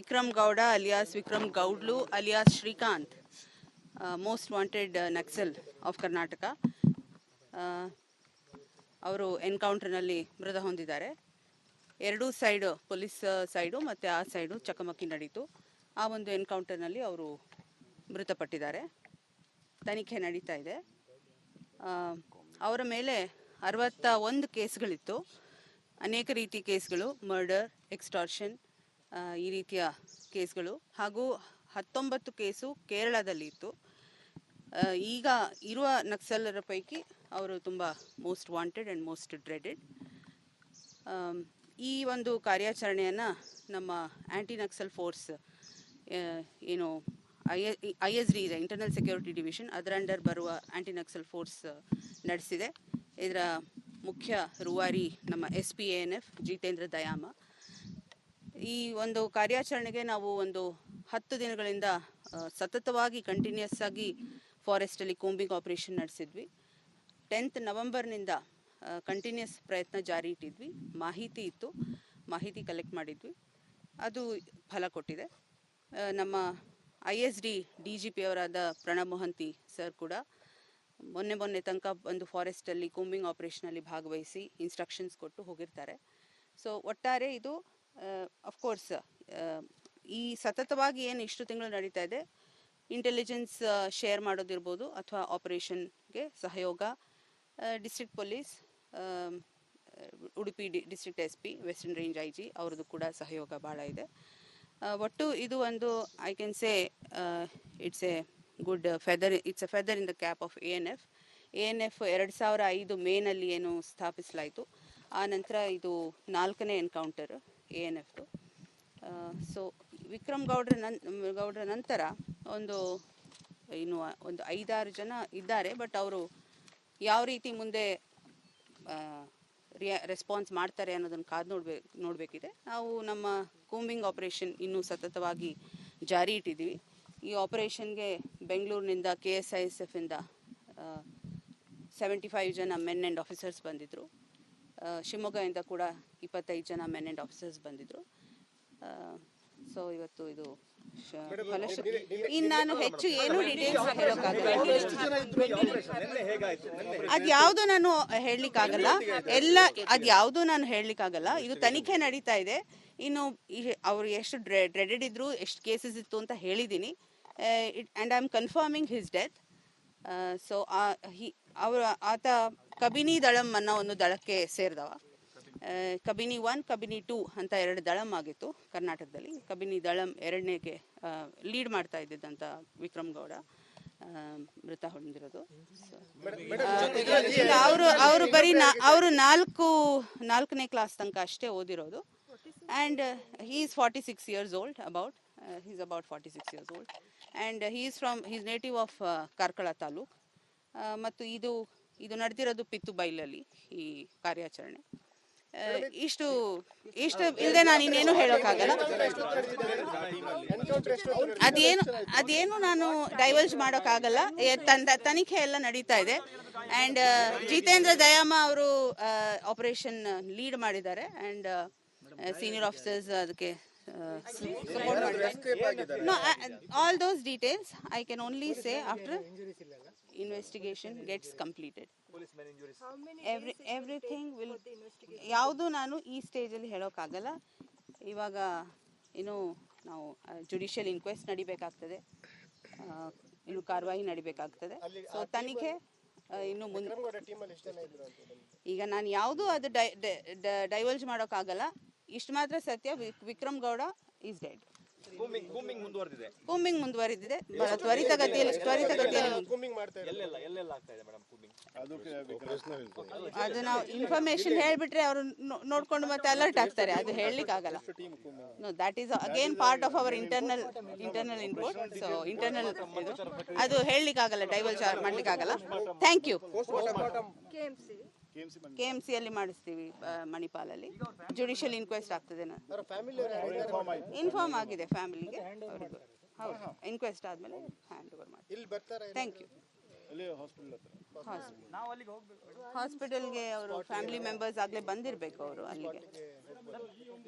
Vikram Gowda alias Vikram Gowdlu alias Shrikant, most wanted Naxal of Karnataka. ಅವರು ಎನ್ಕೌಂಟರ್ನಲ್ಲಿ ಮೃತ ಹೊಂದಿದ್ದಾರೆ. ಎರಡೂ ಸೈಡು, ಪೊಲೀಸ್ ಸೈಡು ಮತ್ತು ಆ ಸೈಡು ಚಕಮಕಿ ನಡೀತು. ಆ ಒಂದು ಎನ್ಕೌಂಟರ್ನಲ್ಲಿ ಅವರು ಮೃತಪಟ್ಟಿದ್ದಾರೆ. ತನಿಖೆ ನಡೀತಾ ಇದೆ. ಅವರ ಮೇಲೆ 61 ಕೇಸ್ಗಳಿತ್ತು. ಅನೇಕ ರೀತಿ ಕೇಸ್ಗಳು, ಮರ್ಡರ್, ಎಕ್ಸ್ಟಾರ್ಷನ್, ಈ ರೀತಿಯ ಕೇಸ್ಗಳು, ಹಾಗೂ 19 ಕೇಸು ಕೇರಳದಲ್ಲಿ ಇತ್ತು. ಈಗ ಇರುವ ನಕ್ಸಲರ ಪೈಕಿ ಅವರು ತುಂಬ most wanted and most dreaded. ಈ ಒಂದು ಕಾರ್ಯಾಚರಣೆಯನ್ನು ನಮ್ಮ ಆ್ಯಂಟಿ ನಕ್ಸಲ್ ಫೋರ್ಸ್ ಏನು ISD ಇದೆ, ಇಂಟರ್ನಲ್ ಸೆಕ್ಯೂರಿಟಿ ಡಿವಿಷನ್, ಅದರ ಅಂಡರ್ ಬರುವ ಆ್ಯಂಟಿ ನಕ್ಸಲ್ ಫೋರ್ಸ್ ನಡೆಸಿದೆ. ಇದರ ಮುಖ್ಯ ರೂವಾರಿ ನಮ್ಮ SPANF ಜಿತೇಂದ್ರ ದಯಾಮ. ಈ ಒಂದು ಕಾರ್ಯಾಚರಣೆಗೆ ನಾವು ಒಂದು 10 ದಿನಗಳಿಂದ ಸತತವಾಗಿ ಕಂಟಿನ್ಯೂಸ್ ಆಗಿ ಫಾರೆಸ್ಟಲ್ಲಿ ಕೂಂಬಿಂಗ್ ಆಪರೇಷನ್ ನಡೆಸಿದ್ವಿ. 10th ನವೆಂಬರ್ನಿಂದ ಕಂಟಿನ್ಯೂಸ್ ಪ್ರಯತ್ನ ಜಾರಿ ಇಟ್ಟಿದ್ವಿ. ಮಾಹಿತಿ ಇತ್ತು, ಮಾಹಿತಿ ಕಲೆಕ್ಟ್ ಮಾಡಿದ್ವಿ, ಅದು ಫಲ ಕೊಟ್ಟಿದೆ. ನಮ್ಮ ISD DGP ಅವರಾದ ಪ್ರಣಬ್ ಮೊಹಂತಿ ಸರ್ ಕೂಡ ಮೊನ್ನೆ ತನಕ ಒಂದು ಫಾರೆಸ್ಟಲ್ಲಿ ಕೂಂಬಿಂಗ್ ಆಪರೇಷನಲ್ಲಿ ಭಾಗವಹಿಸಿ ಇನ್ಸ್ಟ್ರಕ್ಷನ್ಸ್ ಕೊಟ್ಟು ಹೋಗಿರ್ತಾರೆ. ಸೊ ಒಟ್ಟಾರೆ ಇದು ಅಫ್ಕೋರ್ಸ್ ಈ ಸತತವಾಗಿ ಏನು ಇಷ್ಟು ತಿಂಗಳು ನಡೀತಾ ಇದೆ, ಇಂಟೆಲಿಜೆನ್ಸ್ ಶೇರ್ ಮಾಡೋದಿರ್ಬೋದು ಅಥವಾ ಆಪರೇಷನ್ಗೆ ಸಹಯೋಗ, district police, Udupi district SP, western range IG ಅವ್ರದ್ದು ಕೂಡ ಸಹಯೋಗ ಭಾಳ ಇದೆ. ಒಟ್ಟು ಇದು ಒಂದು I can say it's A good feather, it's A feather in the cap of ANF. 2005 ಮೇನಲ್ಲಿ ಏನು ಸ್ಥಾಪಿಸಲಾಯಿತು. ಆ ನಂತರ ಇದು 4ನೇ ಎನ್ಕೌಂಟರ್ ANFದು. ಸೊ ವಿಕ್ರಮ್ ಗೌಡ್ರ ನಂತರ ಒಂದು 5-6 ಜನ ಇದ್ದಾರೆ. ಬಟ್ ಅವರು ಯಾವ ರೀತಿ ಮುಂದೆ ರೆಸ್ಪಾನ್ಸ್ ಮಾಡ್ತಾರೆ ಅನ್ನೋದನ್ನು ಕಾದು ನೋಡಬೇಕಿದೆ. ನಾವು ನಮ್ಮ ಕೂಂಬಿಂಗ್ ಆಪರೇಷನ್ ಇನ್ನೂ ಸತತವಾಗಿ ಜಾರಿ ಇಟ್ಟಿದ್ದೀವಿ. ಈ ಆಪರೇಷನ್ಗೆ ಬೆಂಗಳೂರಿನಿಂದ KSISF ಇಂದ 75 ಜನ ಮೆನ್ ಆ್ಯಂಡ್ ಆಫೀಸರ್ಸ್ ಬಂದಿದ್ದರು. ಶಿವಮೊಗ್ಗದಿಂದ ಕೂಡ 25 ಜನ ಮೆನ್ ಆ್ಯಂಡ್ ಆಫೀಸರ್ಸ್ ಬಂದಿದ್ದರು. ಸೊ ಇವತ್ತು ಇದು ಇನ್ನು ನಾನು ಹೆಚ್ಚು ಏನು ಡೀಟೇಲ್ಸ್ ಹೇಳೋಕ್ಕಾಗಲ್ಲ. ಅದ್ಯಾವುದು ನಾನು ಹೇಳಲಿಕ್ಕಾಗಲ್ಲ, ನಾನು ಹೇಳಲಿಕ್ಕಾಗಲ್ಲ. ಇದು ತನಿಖೆ ನಡೀತಾ ಇದೆ. ಇನ್ನು ಅವರು ಎಷ್ಟು ಡ್ರೆಡೆಡ್ ಇದ್ರು, ಎಷ್ಟು ಕೇಸಸ್ ಇತ್ತು ಅಂತ ಹೇಳಿದ್ದೀನಿ. And I am confirming his death. So ಆತ ಕಬಿನಿ ದಳಂ ಅನ್ನೋ ಒಂದು ದಳಕ್ಕೆ ಸೇರಿದವ. ಕಬಿನಿ 1, ಕಬಿನಿ 2 ಅಂತ 2 ದಳಂ ಆಗಿತ್ತು ಕರ್ನಾಟಕದಲ್ಲಿ. ಕಬಿನಿ ದಳಂ 2ನೇಗೆ ಲೀಡ್ ಮಾಡ್ತಾ ಇದ್ದಿದ್ದಂಥ ವಿಕ್ರಮ್ ಗೌಡ ಮೃತ ಹೊಂದಿರೋದು. ಅವರು ಬರೀ ಅವರು 4ನೇ ಕ್ಲಾಸ್ ತನಕ ಅಷ್ಟೇ ಓದಿರೋದು. And he is 46 years old, he's about 46 years old, and he's native of Karkala taluk. ಮತ್ತು ಇದು ನಡೆದಿರೋದು ಪಿತ್ತುಬೈಲಲ್ಲಿ ಈ ಕಾರ್ಯಾಚರಣೆ. ಇಷ್ಟು ಇಲ್ಲದೆ ನಾನು ಇನ್ನೇನು ಹೇಳೋಕ್ಕಾಗಲ್ಲ. ಅದೇನು ನಾನು ಡೈವರ್ಜ್ ಮಾಡೋಕ್ಕಾಗಲ್ಲ. ತನಿಖೆ ಎಲ್ಲ ನಡೀತಾ ಇದೆ. ಆ್ಯಂಡ್ ಜಿತೇಂದ್ರ ದಯಾಮ ಅವರು ಆಪರೇಷನ್ ಲೀಡ್ ಮಾಡಿದ್ದಾರೆ. ಆ್ಯಂಡ್ ಸೀನಿಯರ್ ಆಫೀಸರ್ಸ್ ಅದಕ್ಕೆ ಸಪೋರ್ಟ್ ಮಾಡಿದ್ದಾರೆ. No, all those details I can only say after investigation gets completed. Everything will, ಯಾವುದು ನಾನು ಈ ಸ್ಟೇಜಲ್ಲಿ ಹೇಳೋಕ್ಕಾಗಲ್ಲ. ಇವಾಗ ಇನ್ನು ನಾವು ಜುಡಿಷಿಯಲ್ ಇನ್ಕ್ವೆಸ್ಟ್ ನಡಿಬೇಕಾಗ್ತದೆ, ಇನ್ನು ಕಾರ್ಯವಾಹಿ ನಡಿಬೇಕಾಗ್ತದೆ. ಸೊ ತನಿಖೆ ಇನ್ನು ಮುಂದೆ, ಈಗ ನಾನು ಯಾವುದು ಅದು ಡೈವರ್ಜ್ ಮಾಡೋಕ್ಕಾಗಲ್ಲ. ಇಷ್ಟು ಮಾತ್ರ ಸತ್ಯ, Vikram Gowda is dead. Combing ಮುಂದುವರೆದಿದೆ ತ್ವರಿತಗತಿಯಲ್ಲಿ. ಅದು ನಾವು ಇನ್ಫಾರ್ಮೇಶನ್ ಹೇಳ್ಬಿಟ್ರೆ ಅವರು ನೋಡ್ಕೊಂಡು ಮತ್ತೆ ಅಲರ್ಟ್ ಆಗ್ತಾರೆ. ಅದು ಹೇಳಲಿಕ್ಕಾಗಲ್ಲ. No, that is again part of our internal input. So internal ಅದು ಹೇಳಲಿಕ್ಕಾಗಲ್ಲ, ಡೈವರ್ಜ್ ಮಾಡ್ಲಿಕ್ಕಾಗಲ್ಲ. Thank you. KMC ಅಲ್ಲಿ ಮಾಡಿಸ್ತೀವಿ, ಮಣಿಪಾಲಲ್ಲಿ ಜುಡಿಷಿಯಲ್ ಇನ್ಕ್ವೆಸ್ಟ್ ಆಗ್ತದೆ. ಇನ್ಫಾರ್ಮ್ ಆಗಿದೆ ಫ್ಯಾಮಿಲಿಗೆ. ಹೌದು, ಇನ್ಕ್ವೆಸ್ಟ್ ಆದಮೇಲೆ ಹ್ಯಾಂಡ್ ಓವರ್ ಮಾಡ್ತೀವಿ. Thank you. ಹಾಸ್ಪಿಟಲ್ಗೆ ಅವರು ಫ್ಯಾಮಿಲಿ ಮೆಂಬರ್ಸ್ ಆಗಲೇ ಬಂದಿರಬೇಕು ಅವರು ಅಲ್ಲಿಗೆ.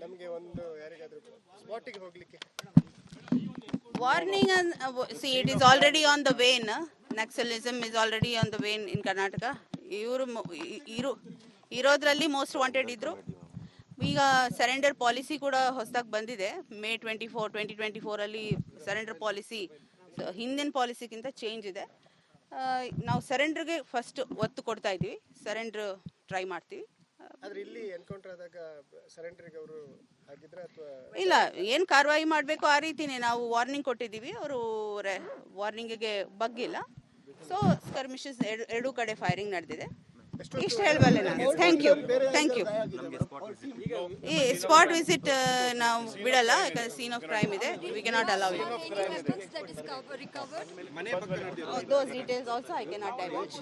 ನಮಗೆ ಒಂದು ಯಾರಿಗಾದ್ರೂ ಸ್ಪಾಟಿಗೆ ಹೋಗ್ಲಿಕ್ಕೆ warning see it is already on the wane. Naxalism is already on the wane in Karnataka. ಇವರು ಇರೋದ್ರಲ್ಲಿ ಮೋಸ್ಟ್ ವಾಂಟೆಡ್ ಇದ್ರು. ಈಗ ಸರೆಂಡರ್ ಪಾಲಿಸಿ ಕೂಡ ಹೊಸದಾಗಿ ಬಂದಿದೆ. ಮೇ 24, 2024 ಸರೆಂಡರ್ ಪಾಲಿಸಿ ಹಿಂದಿನ ಪಾಲಿಸಿಗಿಂತ ಚೇಂಜ್ ಇದೆ. ನಾವು ಸರೆಂಡರ್ಗೆ ಫಸ್ಟ್ ಒತ್ತು ಕೊಡ್ತಾ ಇದ್ದೀವಿ. ಸರೆಂಡರ್ ಟ್ರೈ ಮಾಡ್ತೀವಿ. ಆದ್ರೆ ಇಲ್ಲಿ ಎನ್ಕೌಂಟರ್ ಆದಾಗ ಸರೆಂಡರ್ಗೆ ಅವರು ಆಗಿದ್ರೆ ಅಥವಾ ಇಲ್ಲ, ಏನು ಕಾರ್ಯವಾಹಿ ಮಾಡಬೇಕು ಆ ರೀತಿನೇ ನಾವು ವಾರ್ನಿಂಗ್ ಕೊಟ್ಟಿದ್ದೀವಿ. ಅವರು ವಾರ್ನಿಂಗಿಗೆ ಬಗ್ಗಿಲ್ಲ. ಸೊ ಸ್ಕರ್ಮಿಶಸ್ ಎರಡೂ ಕಡೆ ಫೈರಿಂಗ್ ನಡೆದಿದೆ. ಇಷ್ಟು ಹೇಳಬಲ್ಲೆ ನಾನು. Thank you. ಈ ಸ್ಪಾಟ್ ವಿಸಿಟ್ ನಾವು ಬಿಡಲ್ಲ, ಯಾಕಂದ್ರೆ ಸೀನ್ ಆಫ್ ಕ್ರೈಮ್ ಇದೆ. We cannot allow it. Those details also I cannot divulge.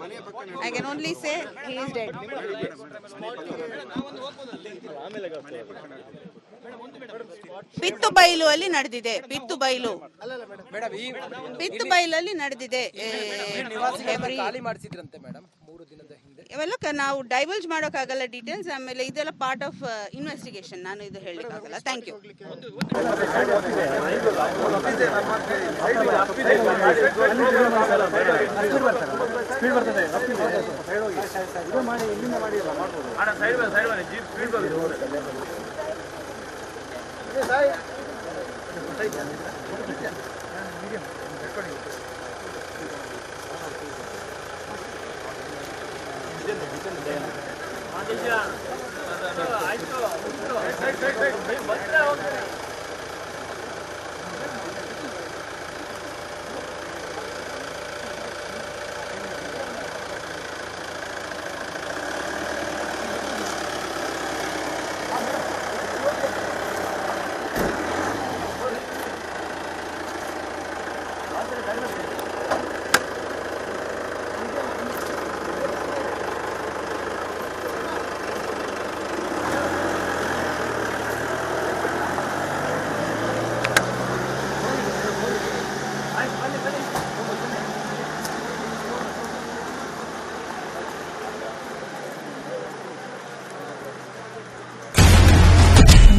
I can only say he is dead. ಪಿತ್ತು ಬೈಲು ಅಲ್ಲಿ ನಡೆದಿದೆ. ಪಿತ್ತು ಬೈಲಲ್ಲಿ ನಡೆದಿದೆ. ಇವೆಲ್ಲ ನಾವು ಡೈವಲ್ಜ್ ಮಾಡೋಕ್ಕಾಗಲ್ಲ ಡೀಟೇಲ್ಸ್. ಆಮೇಲೆ ಇದೆಲ್ಲ ಪಾರ್ಟ್ ಆಫ್ ಇನ್ವೆಸ್ಟಿಗೇಷನ್. ನಾನು ಇದು ಹೇಳಲಿಕ್ಕಾಗಲ್ಲ. Thank you.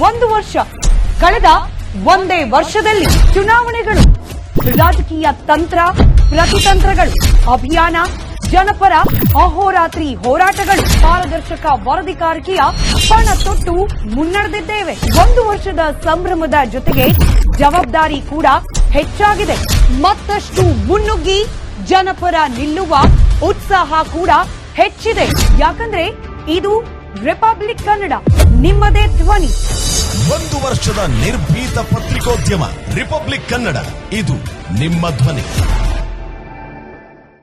ಒಂದು ವರ್ಷ ಕಳೆದ ಒಂದೇ ವರ್ಷದಲ್ಲಿ ಚುನಾವಣೆಗಳು, ರಾಜಕೀಯ ತಂತ್ರ ಪ್ರತಿತಂತ್ರಗಳು, ಅಭಿಯಾನ, ಜನಪರ ಅಹೋರಾತ್ರಿ ಹೋರಾಟಗಳು, ಪಾರದರ್ಶಕ ವರದಿಗಾರಿಕೆಯ ಪಣ ತೊಟ್ಟು ಮುನ್ನಡೆದಿದ್ದೇವೆ. ಒಂದು ವರ್ಷದ ಸಂಭ್ರಮದ ಜೊತೆಗೆ ಜವಾಬ್ದಾರಿ ಕೂಡ ಹೆಚ್ಚಾಗಿದೆ. ಮತ್ತಷ್ಟು ಮುನ್ನುಗ್ಗಿ ಜನಪರ ನಿಲ್ಲುವ ಉತ್ಸಾಹ ಕೂಡ ಹೆಚ್ಚಿದೆ. ಯಾಕಂದ್ರೆ ಇದು ರಿಪಬ್ಲಿಕ್ ಕನ್ನಡ, ನಿಮ್ಮದೇ ಧ್ವನಿ. ಒಂದು ವರ್ಷದ ನಿರ್ಭೀತ ಪತ್ರಿಕೋದ್ಯಮ ರಿಪಬ್ಲಿಕ್ ಕನ್ನಡ, ಇದು ನಿಮ್ಮ ಧ್ವನಿ.